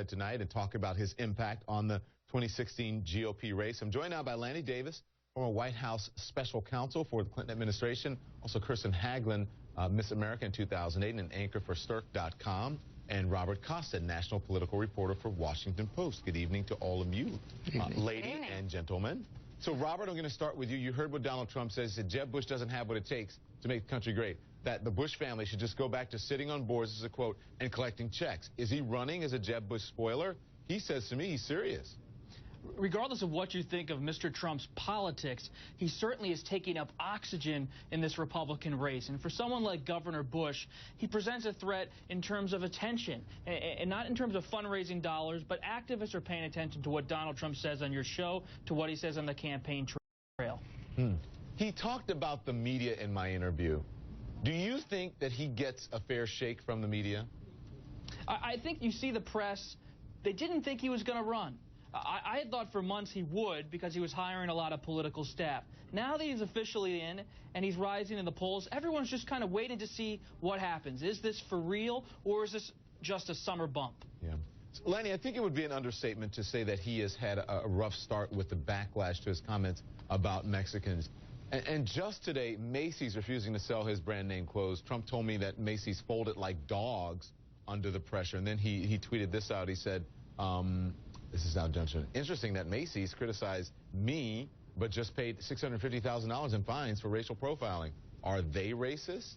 tonight and talk about his impact on the 2016 GOP race. I'm joined now by Lanny Davis, former White House special counsel for the Clinton administration, also Kirsten Hagelin, Miss America in 2008 and an anchor for Stirk.com, and Robert Costa, national political reporter for Washington Post. Good evening to all of you, ladies and gentlemen. So, Robert, I'm going to start with you. You heard what Donald Trump says. He said Jeb Bush doesn't have what it takes to make the country great, that the Bush family should just go back to sitting on boards, this is a quote, and collecting checks. Is he running as a Jeb Bush spoiler? He says to me he's serious. Regardless of what you think of Mr. Trump's politics, he certainly is taking up oxygen in this Republican race. And for someone like Governor Bush, he presents a threat in terms of attention, and not in terms of fundraising dollars, but activists are paying attention to what Donald Trump says on your show, to what he says on the campaign trail. He talked about the media in my interview. Do you think that he gets a fair shake from the media? I think you see the press, they didn't think he was going to run. I had thought for months he would, because he was hiring a lot of political staff. Now that he's officially in and he's rising in the polls, everyone's just kind of waiting to see what happens. Is this for real, or is this just a summer bump? Yeah. Lanny, I think it would be an understatement to say that he has had a rough start with the backlash to his comments about Mexicans. And just today, Macy's refusing to sell his brand name clothes. Trump told me that Macy's folded like dogs under the pressure. And then he tweeted this out. He said, this is now interesting that Macy's criticized me, but just paid $650,000 in fines for racial profiling. Are they racist?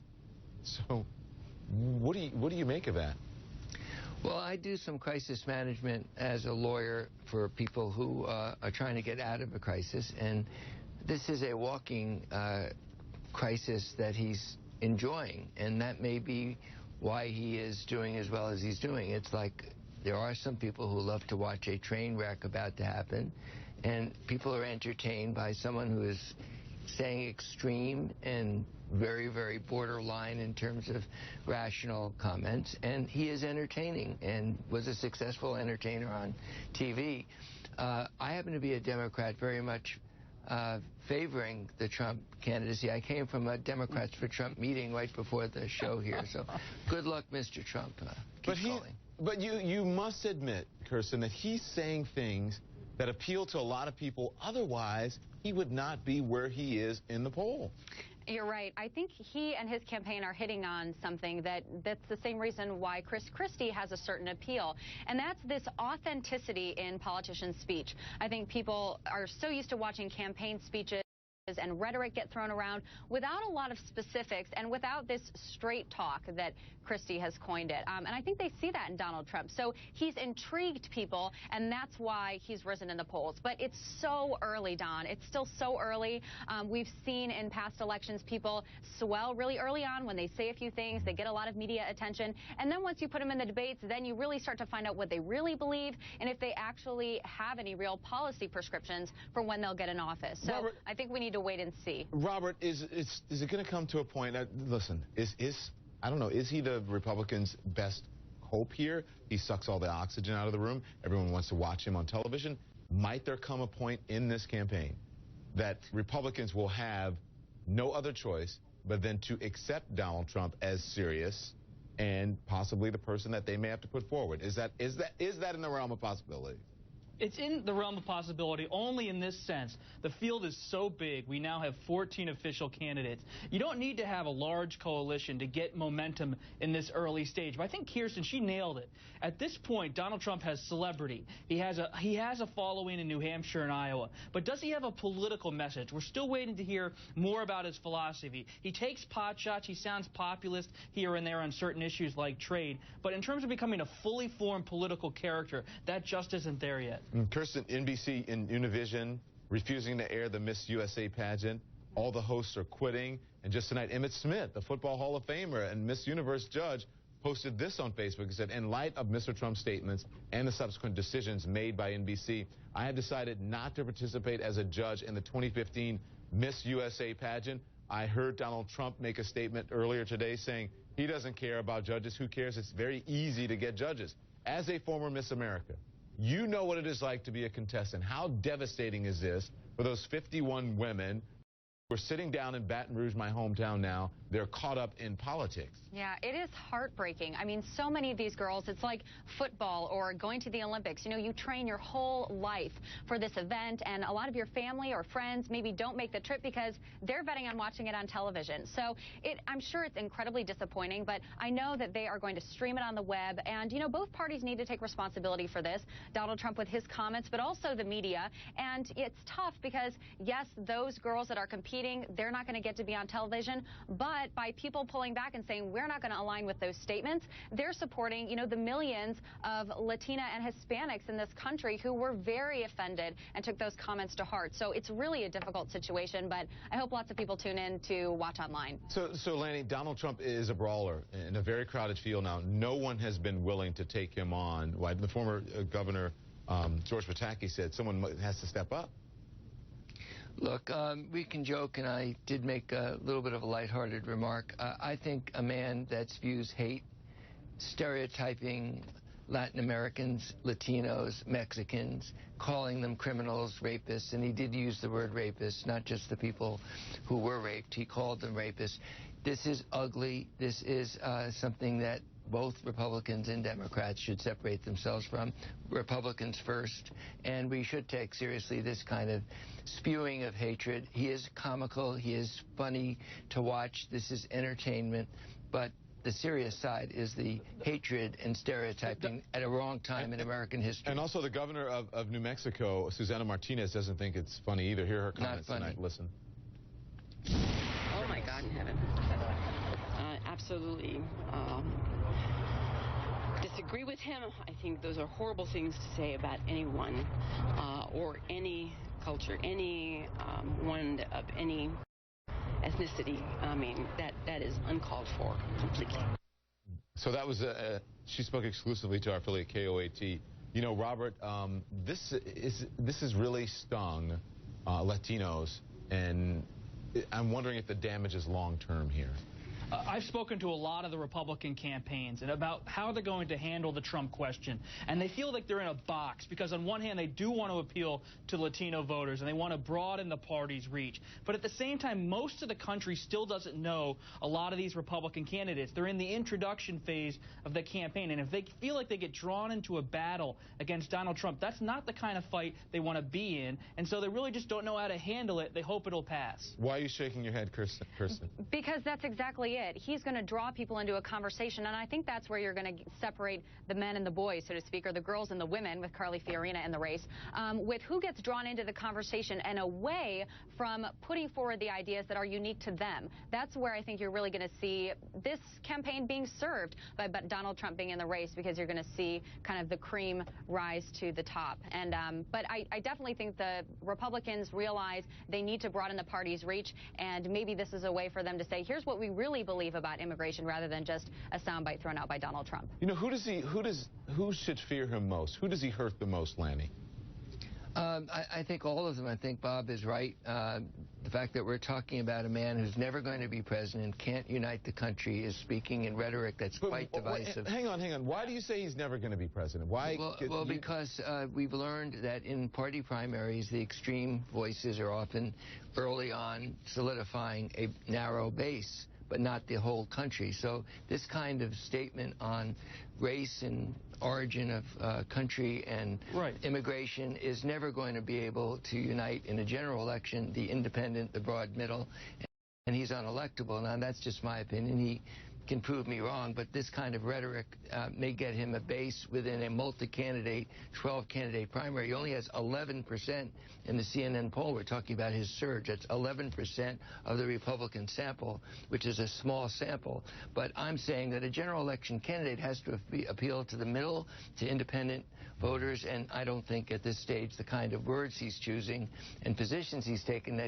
So what do you make of that? Well, I do some crisis management as a lawyer for people who are trying to get out of a crisis, and this is a walking crisis that he's enjoying, and that may be why he is doing as well as he's doing. It's like there are some people who love to watch a train wreck about to happen, and people are entertained by someone who is saying extreme and very, very borderline in terms of rational comments, and he is entertaining and was a successful entertainer on TV. I happen to be a Democrat, very much favoring the Trump candidacy. I came from a Democrats for Trump meeting right before the show here, so good luck, Mr. Trump. But you must admit, Kirsten, that he's saying things that appeal to a lot of people. Otherwise, he would not be where he is in the poll. You're right. I think he and his campaign are hitting on something that's the same reason why Chris Christie has a certain appeal, and that's this authenticity in politicians' speech. I think people are so used to watching campaign speeches and rhetoric get thrown around without a lot of specifics and without this straight talk that Christie has coined it. And I think they see that in Donald Trump. So he's intrigued people, and that's why he's risen in the polls. But it's so early, Don. It's still so early. We've seen in past elections people swell really early on when they say a few things. They get a lot of media attention. And then once you put them in the debates, then you really start to find out what they really believe and if they actually have any real policy prescriptions for when they'll get in office. So Robert, I think we need to wait and see. Robert, is it going to come to a point? Listen, I don't know. Is he the Republicans' best hope here? He sucks all the oxygen out of the room. Everyone wants to watch him on television. Might there come a point in this campaign that Republicans will have no other choice but then to accept Donald Trump as serious and possibly the person that they may have to put forward? Is that in the realm of possibility? It's in the realm of possibility only in this sense. The field is so big. We now have 14 official candidates. You don't need to have a large coalition to get momentum in this early stage. But I think Kirsten, she nailed it. At this point, Donald Trump has celebrity. He has a following in New Hampshire and Iowa. But does he have a political message? We're still waiting to hear more about his philosophy. He takes pot shots. He sounds populist here and there on certain issues like trade. But in terms of becoming a fully formed political character, that just isn't there yet. Kirsten, NBC and Univision refusing to air the Miss USA pageant. All the hosts are quitting. And just tonight, Emmitt Smith, the Football Hall of Famer and Miss Universe judge, posted this on Facebook. He said, in light of Mr. Trump's statements and the subsequent decisions made by NBC, I have decided not to participate as a judge in the 2015 Miss USA pageant. I heard Donald Trump make a statement earlier today saying he doesn't care about judges. Who cares? It's very easy to get judges. As a former Miss America, you know what it is like to be a contestant. How devastating is this for those 51 women who are sitting down in Baton Rouge, my hometown now, they're caught up in politics. Yeah, it is heartbreaking. I mean, so many of these girls, it's like football or going to the Olympics. You know, you train your whole life for this event, and a lot of your family or friends maybe don't make the trip because they're betting on watching it on television. So I'm sure it's incredibly disappointing, but I know that they are going to stream it on the web. And, you know, both parties need to take responsibility for this. Donald Trump with his comments, but also the media. And it's tough because, yes, those girls that are competing, they're not going to get to be on television. But by people pulling back and saying we're not going to align with those statements, they're supporting, you know, the millions of Latina and Hispanics in this country who were very offended and took those comments to heart. So it's really a difficult situation, but I hope lots of people tune in to watch online. So Lanny, Donald Trump is a brawler in a very crowded field now. No one has been willing to take him on. The former governor, George Pataki, said someone has to step up. Look, we can joke, and I did make a little bit of a lighthearted remark. I think a man that spews hate, stereotyping Latin Americans, Latinos, Mexicans, calling them criminals, rapists, and he did use the word rapists, not just the people who were raped. He called them rapists. This is ugly. This is something that both Republicans and Democrats should separate themselves from. Republicans first, and we should take seriously this kind of spewing of hatred. He is comical. He is funny to watch. This is entertainment, but the serious side is the hatred and stereotyping at a wrong time in American history. And also the governor of New Mexico, Susana Martinez, doesn't think it's funny either. Hear her comments tonight. Listen. Oh, my God in heaven. Absolutely disagree with him. I think those are horrible things to say about anyone or any culture, any one of any ethnicity. I mean, that is uncalled for completely. So that was she spoke exclusively to our affiliate KOAT. You know, Robert, this is really stung Latinos, and I'm wondering if the damage is long term here. I've spoken to a lot of the Republican campaigns and about how they're going to handle the Trump question. And they feel like they're in a box because on one hand, they do want to appeal to Latino voters and they want to broaden the party's reach. But at the same time, most of the country still doesn't know a lot of these Republican candidates. They're in the introduction phase of the campaign. And if they feel like they get drawn into a battle against Donald Trump, that's not the kind of fight they want to be in. And so they really just don't know how to handle it. They hope it'll pass. Why are you shaking your head, Kirsten? Because that's exactly it. He's going to draw people into a conversation, and I think that's where you're going to separate the men and the boys, so to speak, or the girls and the women with Carly Fiorina in the race, with who gets drawn into the conversation and away from putting forward the ideas that are unique to them. That's where I think you're really going to see this campaign being served by Donald Trump being in the race, because you're going to see kind of the cream rise to the top. And but I definitely think the Republicans realize they need to broaden the party's reach, and maybe this is a way for them to say, here's what we really believe about immigration, rather than just a soundbite thrown out by Donald Trump. You know, who should fear him most? Who does he hurt the most, Lanny? I think all of them. I think Bob is right. The fact that we're talking about a man who's never going to be president, can't unite the country, is speaking in rhetoric that's quite divisive. Hang on. Why do you say he's never going to be president? Why? Well, because we've learned that in party primaries, the extreme voices are often early on solidifying a narrow base, but not the whole country. So this kind of statement on race and origin of country and immigration is never going to be able to unite in a general election the independent, the broad middle, and he's unelectable. Now, that's just my opinion. He can prove me wrong, but this kind of rhetoric may get him a base within a multi-candidate, 12-candidate primary. He only has 11% in the CNN poll. We're talking about his surge. That's 11% of the Republican sample, which is a small sample. But I'm saying that a general election candidate has to appeal to the middle, to independent voters, and I don't think at this stage the kind of words he's choosing and positions he's taken that he